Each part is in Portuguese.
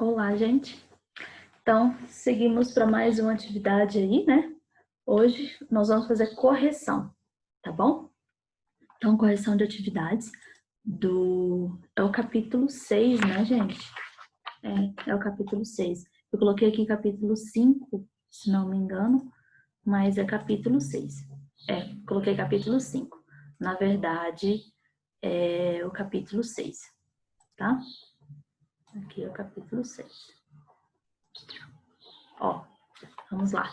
Olá, gente. Então, seguimos para mais uma atividade aí, né? Hoje nós vamos fazer correção, tá bom? Então, correção de atividades é o capítulo 6, né, gente? É o capítulo 6. Eu coloquei aqui capítulo 5, se não me engano, mas é capítulo 6. Coloquei capítulo 5. Na verdade, é o capítulo 6, tá? Aqui é o capítulo 6. Ó, vamos lá.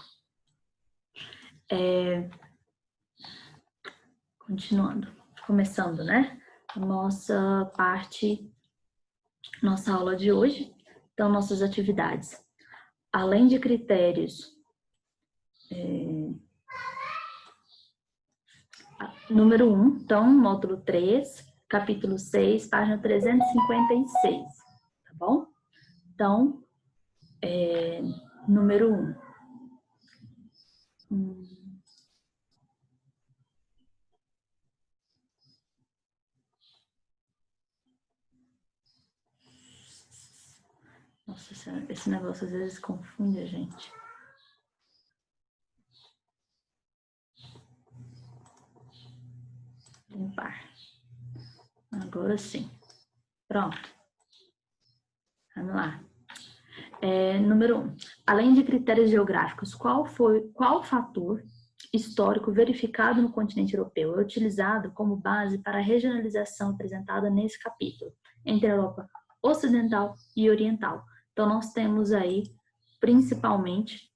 Continuando, começando, né? Nossa aula de hoje. Então, nossas atividades. Além de critérios, número 1, então, módulo 3, capítulo 6, página 356, tá bom? Então, número 1. Nossa senhora, esse negócio às vezes confunde a gente. Limpar. Agora sim. Pronto. Vamos lá. Número 1. Além de critérios geográficos, qual fator histórico verificado no continente europeu é utilizado como base para a regionalização apresentada nesse capítulo, entre a Europa Ocidental e Oriental? Então, nós temos aí, principalmente,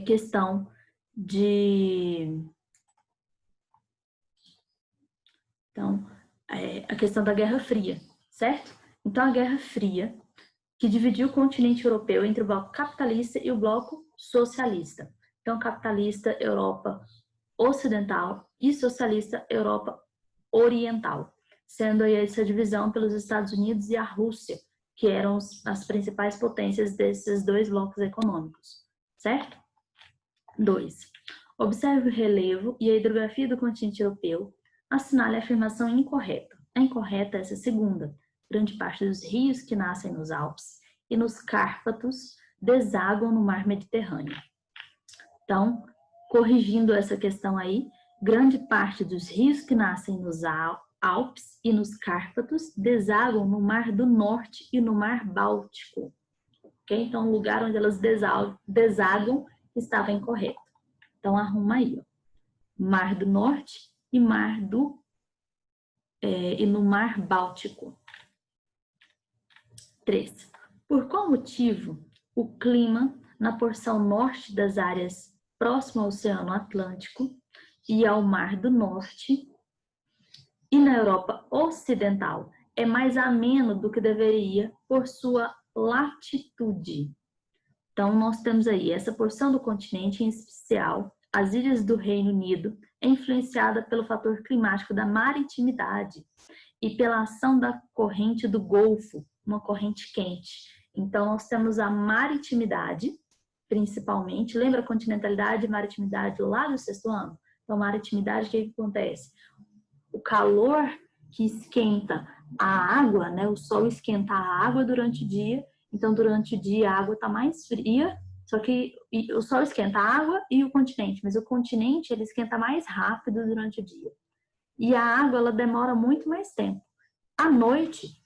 questão de... Então, a questão da Guerra Fria, certo? Então, a Guerra Fria, que dividiu o continente europeu entre o bloco capitalista e o bloco socialista. Então, capitalista, Europa Ocidental e socialista, Europa Oriental, sendo aí essa divisão pelos Estados Unidos e a Rússia, que eram as principais potências desses dois blocos econômicos, certo? 2. Observe o relevo e a hidrografia do continente europeu, assinale a afirmação incorreta. A incorreta é essa segunda. Grande parte dos rios que nascem nos Alpes e nos Cárpatos desaguam no mar Mediterrâneo. Então, corrigindo essa questão aí, grande parte dos rios que nascem nos Alpes e nos Cárpatos desaguam no Mar do Norte e no Mar Báltico. Okay? Então, o lugar onde elas desaguam estava incorreto. Então, arruma aí, ó. Mar do Norte e no Mar Báltico. 3. Por qual motivo o clima na porção norte das áreas próximas ao Oceano Atlântico e ao Mar do Norte e na Europa Ocidental é mais ameno do que deveria por sua latitude? Então, nós temos aí essa porção do continente, em especial as ilhas do Reino Unido, é influenciada pelo fator climático da maritimidade e pela ação da corrente do Golfo, uma corrente quente. Então, nós temos a maritimidade, principalmente. Lembra a continentalidade e maritimidade lá do 6º ano? Então, maritimidade, o que acontece? O calor que esquenta a água, né? O sol esquenta a água durante o dia. Então, durante o dia, a água está mais fria, só que o sol esquenta a água e o continente, mas o continente ele esquenta mais rápido durante o dia. E a água ela demora muito mais tempo. À noite,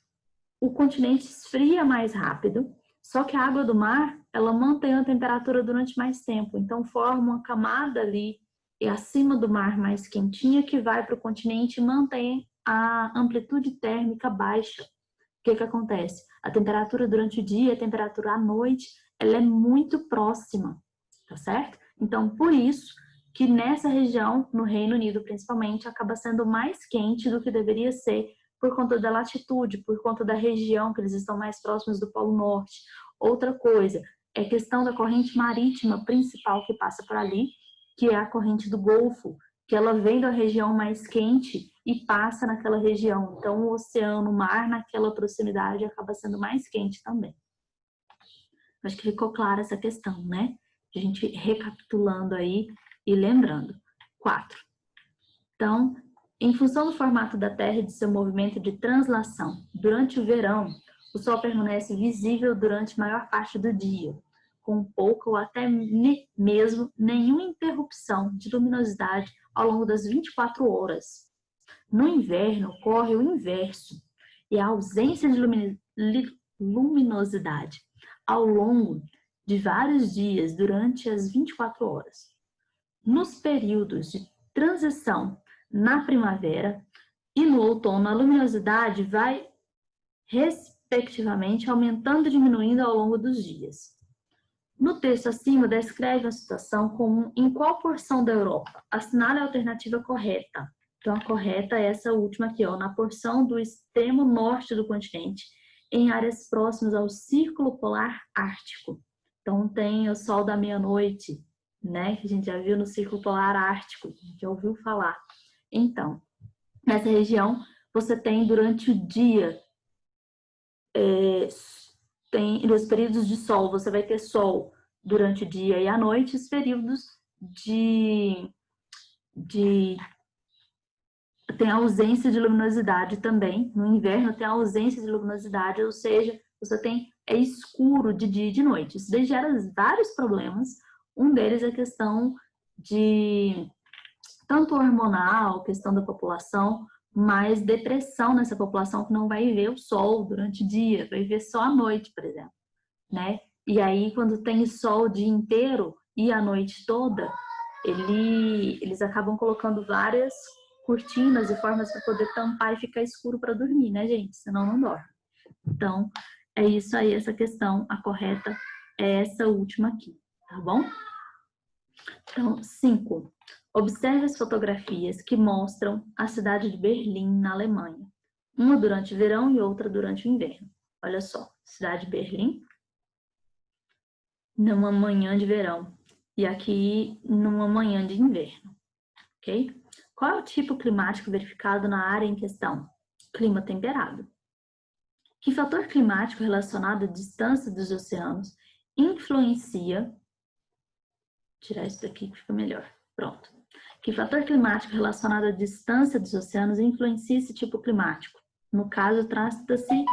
o continente esfria mais rápido, só que a água do mar ela mantém a temperatura durante mais tempo. Então, forma uma camada ali acima do mar mais quentinha que vai para o continente e mantém a amplitude térmica baixa. O que acontece? A temperatura durante o dia, a temperatura à noite, ela é muito próxima, tá certo? Então, por isso que nessa região, no Reino Unido principalmente, acaba sendo mais quente do que deveria ser por conta da latitude, por conta da região que eles estão mais próximos do Polo Norte. Outra coisa é questão da corrente marítima principal que passa por ali, que é a corrente do Golfo, que ela vem da região mais quente e passa naquela região. Então, o oceano, o mar, naquela proximidade, acaba sendo mais quente também. Acho que ficou clara essa questão, né? A gente recapitulando aí e lembrando. 4. Então, em função do formato da Terra e de seu movimento de translação, durante o verão, o sol permanece visível durante a maior parte do dia, com pouca ou até mesmo nenhuma interrupção de luminosidade ao longo das 24 horas. No inverno, ocorre o inverso, e a ausência de luminosidade ao longo de vários dias durante as 24 horas. Nos períodos de transição na primavera e no outono, a luminosidade vai, respectivamente, aumentando e diminuindo ao longo dos dias. No texto acima, descreve a situação como em qual porção da Europa. Assinale a alternativa correta. Então, a correta é essa última aqui, ó, na porção do extremo norte do continente, em áreas próximas ao Círculo Polar Ártico. Então, tem o sol da meia-noite, né, que a gente já viu no Círculo Polar Ártico, a gente já ouviu falar. Então, nessa região, você tem durante o dia, nos períodos de sol, você vai ter sol durante o dia e a noite, os períodos tem ausência de luminosidade também. No inverno tem ausência de luminosidade, ou seja, é escuro de dia e de noite. Isso daí gera vários problemas. Um deles é a questão de tanto hormonal, questão da população, mas depressão nessa população que não vai ver o sol durante o dia, vai ver só à noite, por exemplo, né? E aí, quando tem sol o dia inteiro e a noite toda, eles acabam colocando várias cortinas e formas para poder tampar e ficar escuro para dormir, né, gente? Senão não dorme. Então, é isso aí, essa questão, a correta é essa última aqui, tá bom? Então, 5. Observe as fotografias que mostram a cidade de Berlim, na Alemanha. Uma durante o verão e outra durante o inverno. Olha só, cidade de Berlim, numa manhã de verão. E aqui, numa manhã de inverno, ok? Qual é o tipo climático verificado na área em questão? Clima temperado. Que fator climático relacionado à distância dos oceanos influencia... Tirar isso daqui que fica melhor. Pronto. Que fator climático relacionado à distância dos oceanos influencia esse tipo climático? No caso, trata-se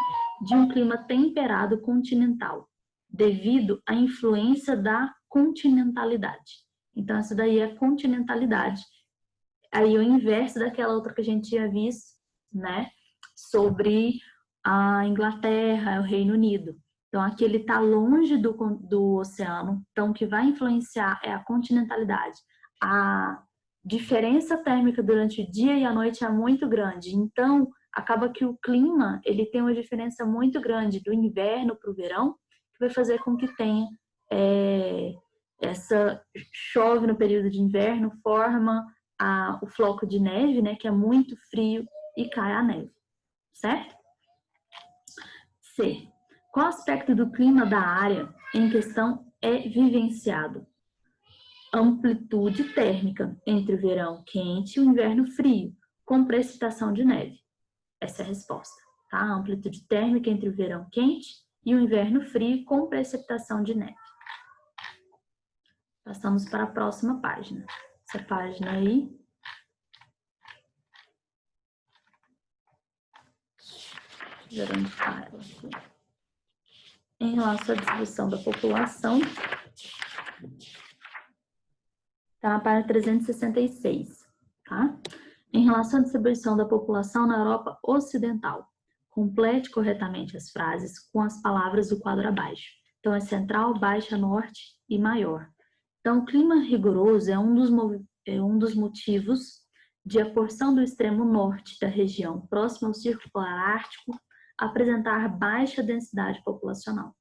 de um clima temperado continental, devido à influência da continentalidade. Então, essa daí é a continentalidade. Aí o inverso daquela outra que a gente tinha visto, né? Sobre a Inglaterra, o Reino Unido. Então, aqui ele está longe do oceano, então o que vai influenciar é a continentalidade. A diferença térmica durante o dia e a noite é muito grande, então acaba que o clima ele tem uma diferença muito grande do inverno para o verão, que vai fazer com que tenha chove no período de inverno, forma o floco de neve, né, que é muito frio, e cai a neve, certo? C. Qual aspecto do clima da área em questão é vivenciado? Amplitude térmica entre o verão quente e o inverno frio, com precipitação de neve. Essa é a resposta, tá? Amplitude térmica entre o verão quente e o inverno frio, com precipitação de neve. Passamos para a próxima página. Essa página aí. Gerando ela aqui. Em relação à distribuição da população, está na página 366, tá? Em relação à distribuição da população na Europa Ocidental, complete corretamente as frases com as palavras do quadro abaixo. Então, é central, baixa, norte e maior. Então, o clima rigoroso é um dos motivos de a porção do extremo norte da região, próxima ao Círculo Polar Ártico, apresentar baixa densidade populacional.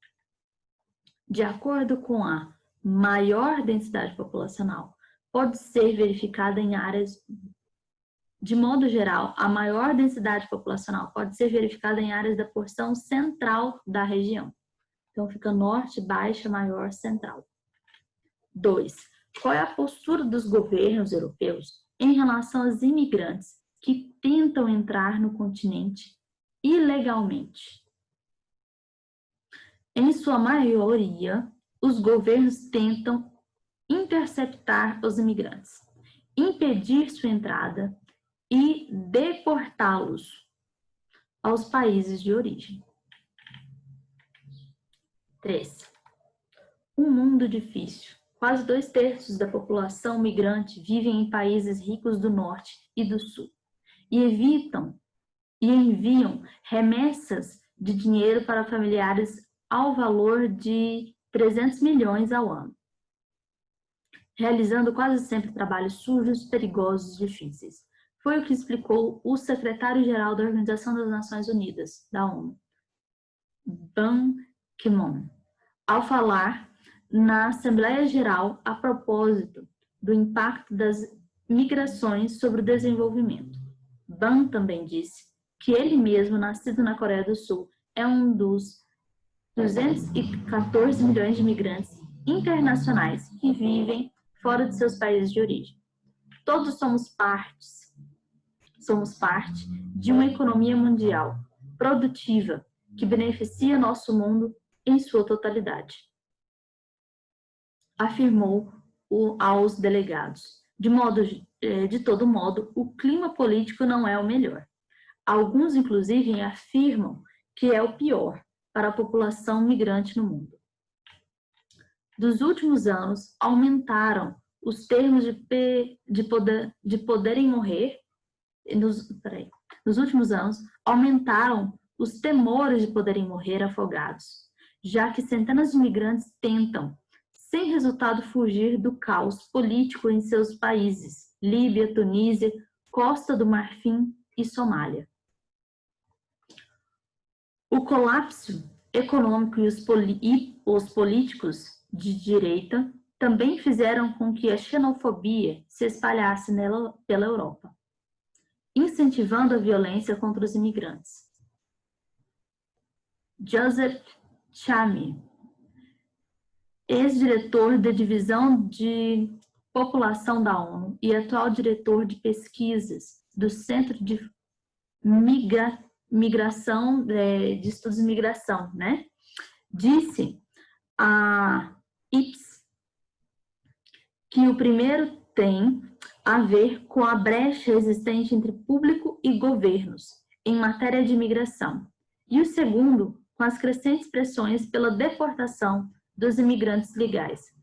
De acordo com a maior densidade populacional, pode ser verificada em áreas, de modo geral, a maior densidade populacional pode ser verificada em áreas da porção central da região. Então, fica norte, baixa, maior, central. 2. Qual é a postura dos governos europeus em relação aos imigrantes que tentam entrar no continente ilegalmente? Em sua maioria, os governos tentam interceptar os imigrantes, impedir sua entrada e deportá-los aos países de origem. 3. Um mundo difícil. Quase 2/3 da população migrante vivem em países ricos do norte e do sul e enviam remessas de dinheiro para familiares ao valor de 300 milhões ao ano, realizando quase sempre trabalhos sujos, perigosos e difíceis. Foi o que explicou o secretário-geral da Organização das Nações Unidas, da ONU, Ban Ki-moon, ao falar na Assembleia Geral a propósito do impacto das migrações sobre o desenvolvimento. Ban também disse que ele mesmo, nascido na Coreia do Sul, é um dos 214 milhões de imigrantes internacionais que vivem fora de seus países de origem. Todos somos parte de uma economia mundial produtiva que beneficia nosso mundo em sua totalidade, afirmou aos delegados. De todo modo, o clima político não é o melhor. Alguns, inclusive, afirmam que é o pior para a população migrante no mundo. Dos últimos anos, aumentaram os termos de poderem morrer. Nos últimos anos, aumentaram os temores de poderem morrer afogados, já que centenas de imigrantes tentam, sem resultado, fugir do caos político em seus países, Líbia, Tunísia, Costa do Marfim e Somália. O colapso econômico e os políticos de direita também fizeram com que a xenofobia se espalhasse pela Europa, incentivando a violência contra os imigrantes. Joseph Chamy, ex-diretor da Divisão de População da ONU e atual diretor de pesquisas do Centro de Migração, de Estudos de Migração, né? Disse a IPS que o primeiro tem a ver com a brecha existente entre público e governos em matéria de imigração, e o segundo com as crescentes pressões pela deportação dos imigrantes legais.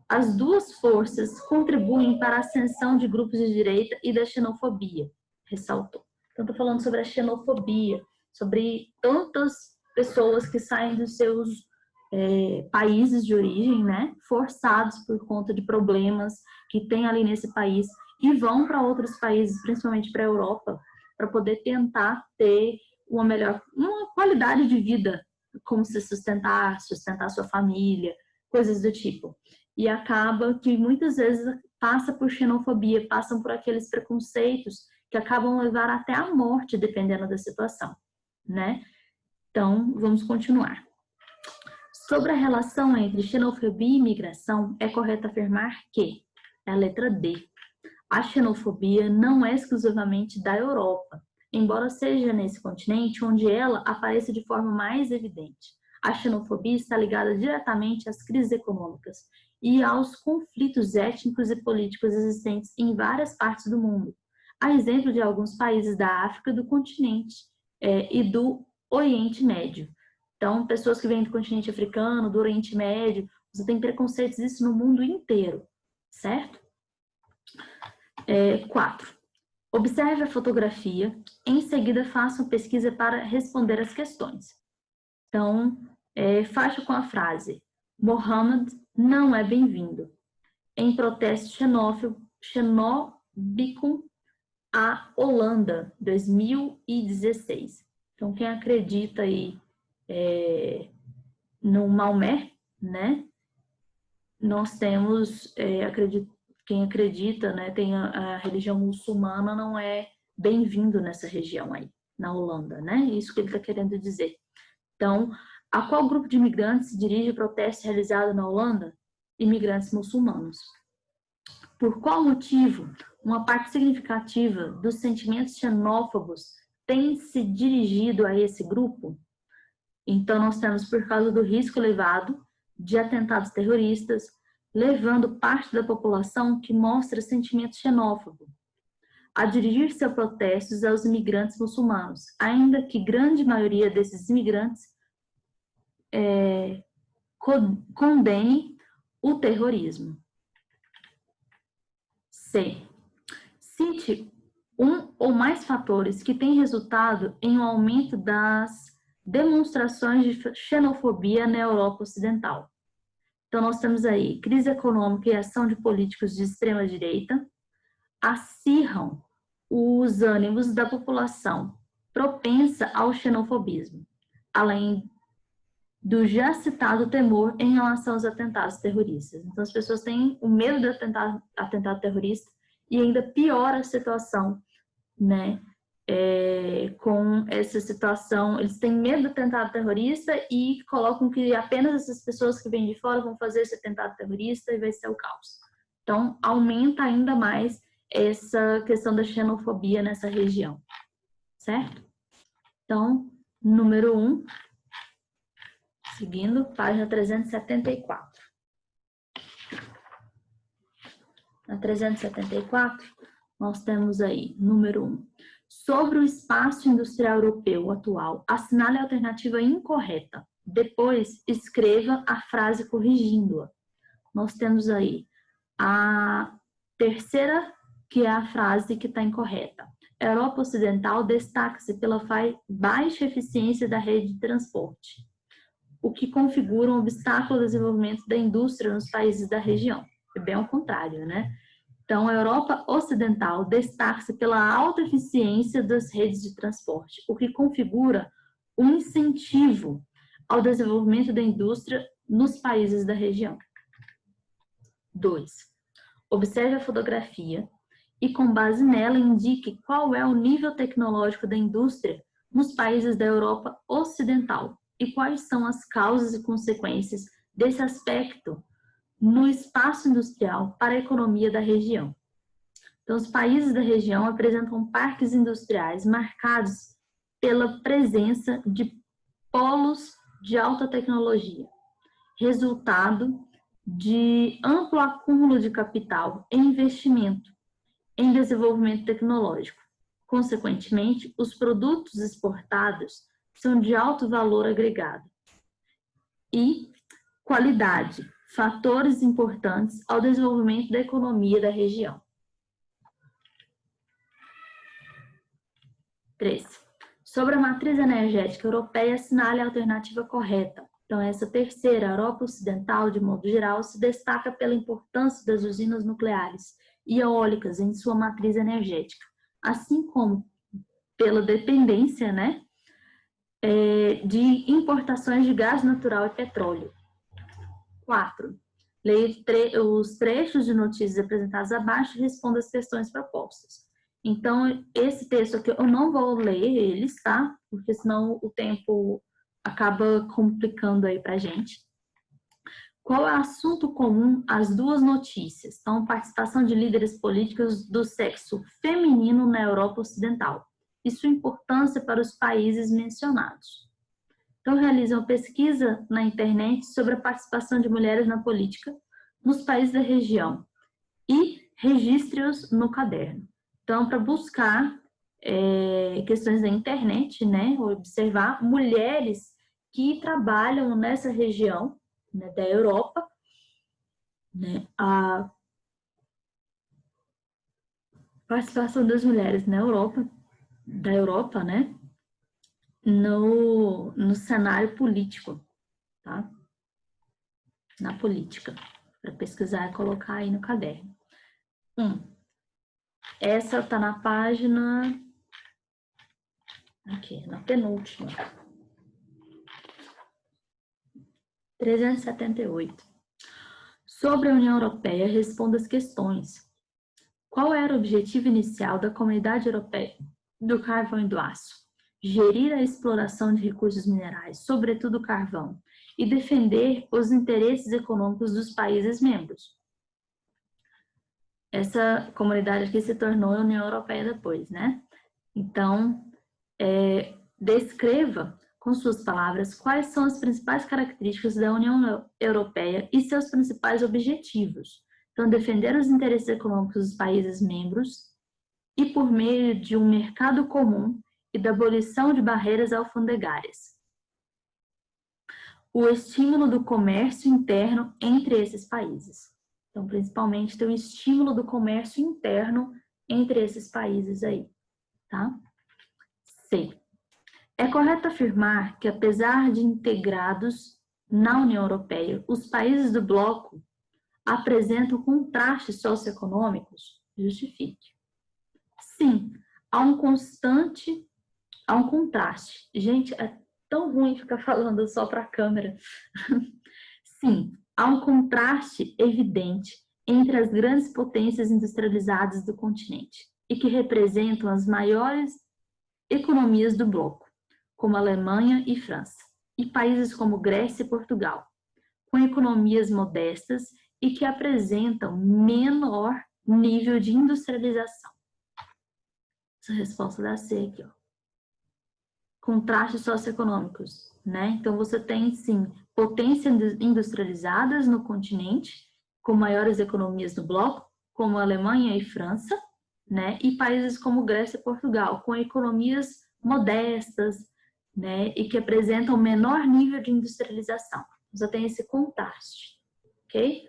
As duas forças contribuem para a ascensão de grupos de direita e da xenofobia, ressaltou. Então, estou falando sobre a xenofobia, sobre tantas pessoas que saem dos seus países de origem, né, forçados por conta de problemas que tem ali nesse país e vão para outros países, principalmente para a Europa, para poder tentar ter uma qualidade de vida, como se sustentar sua família, coisas do tipo. E acaba que muitas vezes passa por xenofobia, passam por aqueles preconceitos que acabam levar até a morte, dependendo da situação, né? Então, vamos continuar. Sobre a relação entre xenofobia e imigração, é correto afirmar que, é a letra D, a xenofobia não é exclusivamente da Europa, embora seja nesse continente onde ela aparece de forma mais evidente. A xenofobia está ligada diretamente às crises econômicas e aos conflitos étnicos e políticos existentes em várias partes do mundo, a exemplo de alguns países da África, do continente e do Oriente Médio. Então, pessoas que vêm do continente africano, do Oriente Médio, você tem preconceitos isso no mundo inteiro, certo? 4. Observe a fotografia, em seguida faça uma pesquisa para responder as questões. Então, faça com a frase: Mohammed não é bem-vindo. Em protesto xenóbico à Holanda, 2016. Então, quem acredita aí no Maomé, né? Nós temos, quem acredita, né, tem a religião muçulmana, não é bem-vindo nessa região aí, na Holanda, né? Isso que ele está querendo dizer. Então, a qual grupo de imigrantes se dirige o protesto realizado na Holanda? Imigrantes muçulmanos. Por qual motivo uma parte significativa dos sentimentos xenófobos tem se dirigido a esse grupo? Então, nós temos por causa do risco elevado de atentados terroristas, levando parte da população que mostra sentimento xenófobo a dirigir seus protestos aos imigrantes muçulmanos, ainda que grande maioria desses imigrantes condene o terrorismo. C. Cite um ou mais fatores que têm resultado em um aumento das demonstrações de xenofobia na Europa Ocidental. Então, nós temos aí crise econômica e ação de políticos de extrema-direita acirram os ânimos da população propensa ao xenofobismo, além do já citado temor em relação aos atentados terroristas. Então, as pessoas têm o medo de atentado terrorista e ainda piora a situação, né? Com essa situação, eles têm medo do atentado terrorista e colocam que apenas essas pessoas que vêm de fora vão fazer esse atentado terrorista e vai ser o caos. Então, aumenta ainda mais essa questão da xenofobia nessa região, certo? Então, número 1, seguindo, página 374. Na 374, nós temos aí, número 1, sobre o espaço industrial europeu atual, assinale a alternativa incorreta. Depois, escreva a frase corrigindo-a. Nós temos aí a terceira, que é a frase que está incorreta. A Europa Ocidental destaca-se pela baixa eficiência da rede de transporte, o que configura um obstáculo ao desenvolvimento da indústria nos países da região. É bem ao contrário, né? Então, a Europa Ocidental destaca-se pela alta eficiência das redes de transporte, o que configura um incentivo ao desenvolvimento da indústria nos países da região. 2. Observe a fotografia e, com base nela, indique qual é o nível tecnológico da indústria nos países da Europa Ocidental e quais são as causas e consequências desse aspecto no espaço industrial para a economia da região. Então, os países da região apresentam parques industriais marcados pela presença de polos de alta tecnologia, resultado de amplo acúmulo de capital e investimento em desenvolvimento tecnológico. Consequentemente, os produtos exportados são de alto valor agregado e qualidade, fatores importantes ao desenvolvimento da economia da região. 3. Sobre a matriz energética europeia, assinale a alternativa correta. Então, essa terceira, a Europa Ocidental, de modo geral, se destaca pela importância das usinas nucleares e eólicas em sua matriz energética, assim como pela dependência, né, de importações de gás natural e petróleo. 4. Leia os trechos de notícias apresentados abaixo e responda as questões propostas. Então, esse texto aqui eu não vou ler eles, tá? Porque senão o tempo acaba complicando aí pra gente. Qual é o assunto comum às duas notícias? Então, participação de líderes políticos do sexo feminino na Europa Ocidental e sua importância para os países mencionados. Então, realiza uma pesquisa na internet sobre a participação de mulheres na política nos países da região e registre-os no caderno. Então, para buscar questões da internet, né, observar mulheres que trabalham nessa região, né, da Europa, né, a participação das mulheres na Europa, da Europa, né, no cenário político, tá? Na política, para pesquisar e colocar aí no caderno. Essa tá na página, aqui, na penúltima, 378. Sobre a União Europeia, responda as questões. Qual era o objetivo inicial da Comunidade Europeia do Carvão e do Aço? Gerir a exploração de recursos minerais, sobretudo carvão, e defender os interesses econômicos dos países membros. Essa comunidade aqui se tornou a União Europeia depois, né? Então, descreva com suas palavras quais são as principais características da União Europeia e seus principais objetivos. Então, defender os interesses econômicos dos países membros e por meio de um mercado comum e da abolição de barreiras alfandegárias. o estímulo do comércio interno entre esses países. Então, principalmente, tem o estímulo do comércio interno entre esses países aí, tá? C. É correto afirmar que, apesar de integrados na União Europeia, os países do bloco apresentam contrastes socioeconômicos? Justifique. Sim, há um contraste. Gente, é tão ruim ficar falando só para a câmera. Sim, há um contraste evidente entre as grandes potências industrializadas do continente e que representam as maiores economias do bloco, como Alemanha e França, e países como Grécia e Portugal, com economias modestas e que apresentam menor nível de industrialização. Essa resposta da C aqui, ó. Contrastes socioeconômicos, né? Então, você tem, sim, potências industrializadas no continente, com maiores economias no bloco, como Alemanha e França, né? E países como Grécia e Portugal, com economias modestas, né? E que apresentam menor nível de industrialização. Você tem esse contraste, ok?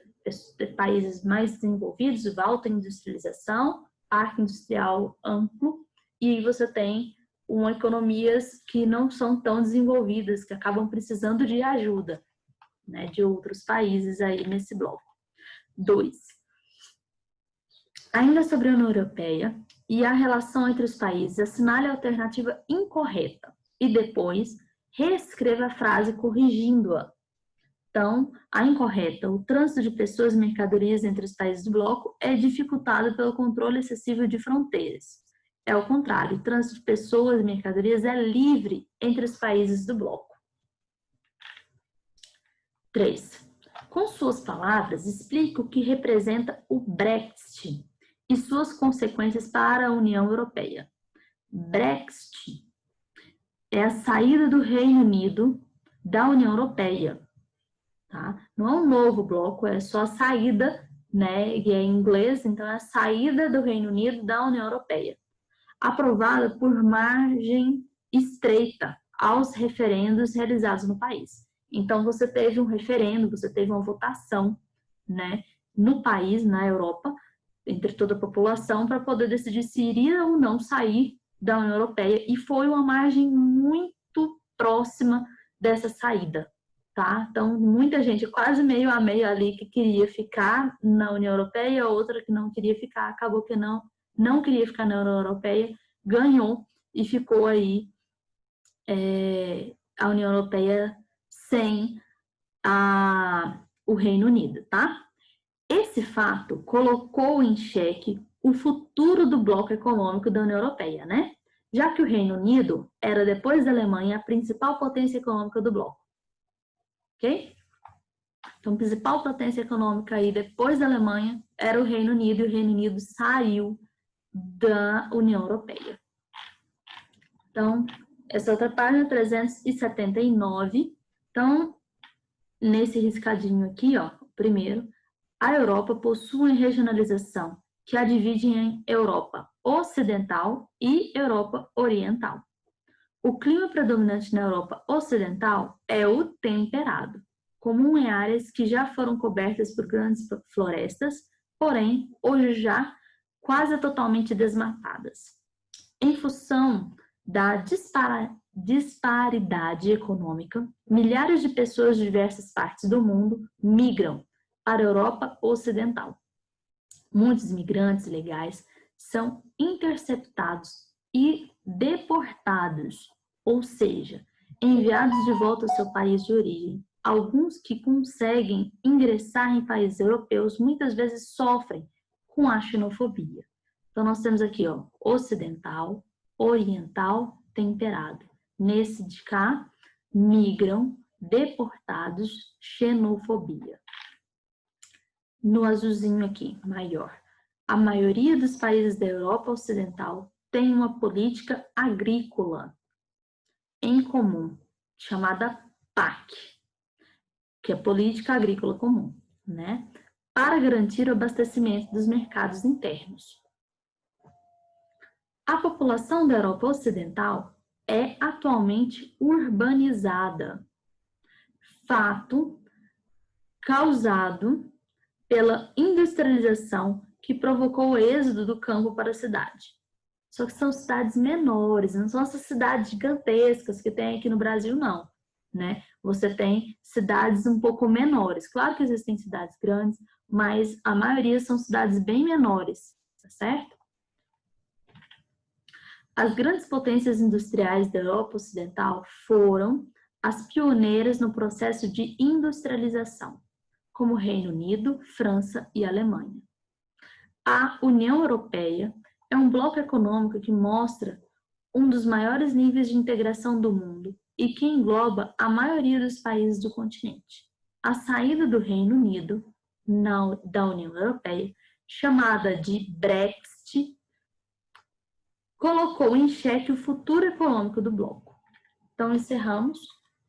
Países mais desenvolvidos, alta industrialização, parque industrial amplo, e você tem economias que não são tão desenvolvidas, que acabam precisando de ajuda, né, de outros países aí nesse bloco. 2. Ainda sobre a União Europeia e a relação entre os países, assinale a alternativa incorreta e depois reescreva a frase corrigindo-a. Então, a incorreta, o trânsito de pessoas e mercadorias entre os países do bloco é dificultado pelo controle excessivo de fronteiras. É o contrário, o trânsito de pessoas e mercadorias é livre entre os países do bloco. 3. Com suas palavras, explique o que representa o Brexit e suas consequências para a União Europeia. Brexit é a saída do Reino Unido da União Europeia. Tá? Não é um novo bloco, é só a saída, né? E é em inglês, então é a saída do Reino Unido da União Europeia. Aprovada por margem estreita aos referendos realizados no país. Então, você teve um referendo, você teve uma votação, né, no país, na Europa, entre toda a população, para poder decidir se iria ou não sair da União Europeia, e foi uma margem muito próxima dessa saída, tá? Então, muita gente, quase meio a meio ali, que queria ficar na União Europeia, outra que não queria ficar, acabou que não queria ficar na União Europeia, ganhou e ficou aí a União Europeia sem o Reino Unido, tá? Esse fato colocou em xeque o futuro do bloco econômico da União Europeia, né? Já que o Reino Unido era, depois da Alemanha, a principal potência econômica do bloco. Ok? Então, a principal potência econômica aí, depois da Alemanha, era o Reino Unido, e o Reino Unido saiu da União Europeia. Então, essa outra página, 379. Então, nesse riscadinho aqui, ó, primeiro, a Europa possui regionalização que a divide em Europa Ocidental e Europa Oriental. O clima predominante na Europa Ocidental é o temperado, comum em áreas que já foram cobertas por grandes florestas, porém, hoje já quase totalmente desmatadas. Em função da disparidade econômica, milhares de pessoas de diversas partes do mundo migram para a Europa Ocidental. Muitos imigrantes ilegais são interceptados e deportados, ou seja, enviados de volta ao seu país de origem. Alguns que conseguem ingressar em países europeus muitas vezes sofrem com a xenofobia. Então, nós temos aqui, ó, ocidental, oriental, temperado. Nesse de cá, migram, deportados, xenofobia. No azulzinho aqui, maior. A maioria dos países da Europa Ocidental tem uma política agrícola em comum, chamada PAC, que é Política Agrícola Comum, né? Para garantir o abastecimento dos mercados internos. A população da Europa Ocidental é atualmente urbanizada. fato causado pela industrialização que provocou o êxodo do campo para a cidade. Só que são cidades menores, não são essas cidades gigantescas que tem aqui no Brasil, não, né? Você tem cidades um pouco menores. Claro que existem cidades grandes, mas a maioria são cidades bem menores, tá certo? As grandes potências industriais da Europa Ocidental foram as pioneiras no processo de industrialização, como Reino Unido, França e Alemanha. A União Europeia é um bloco econômico que mostra um dos maiores níveis de integração do mundo e que engloba a maioria dos países do continente. A saída do Reino Unido da União Europeia, chamada de Brexit, colocou em xeque o futuro econômico do bloco. Então, encerramos.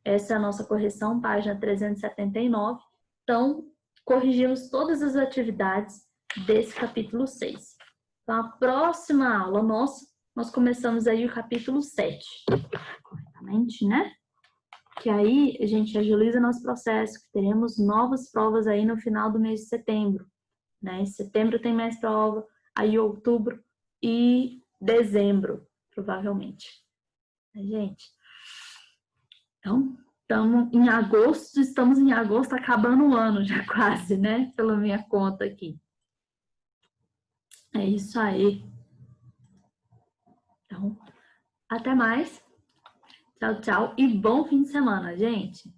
Essa é a nossa correção, página 379. Então, corrigimos todas as atividades desse capítulo 6. Então, a próxima aula nossa, nós começamos aí o capítulo 7. Corretamente, né? Que aí a gente agiliza nosso processo, que teremos novas provas aí no final do mês de setembro. Né? Em setembro tem mais prova, aí outubro e dezembro, provavelmente. Gente, então, estamos em agosto, acabando o ano já quase, né? Pela minha conta aqui. É isso aí. Então, até mais. Tchau, tchau e bom fim de semana, gente.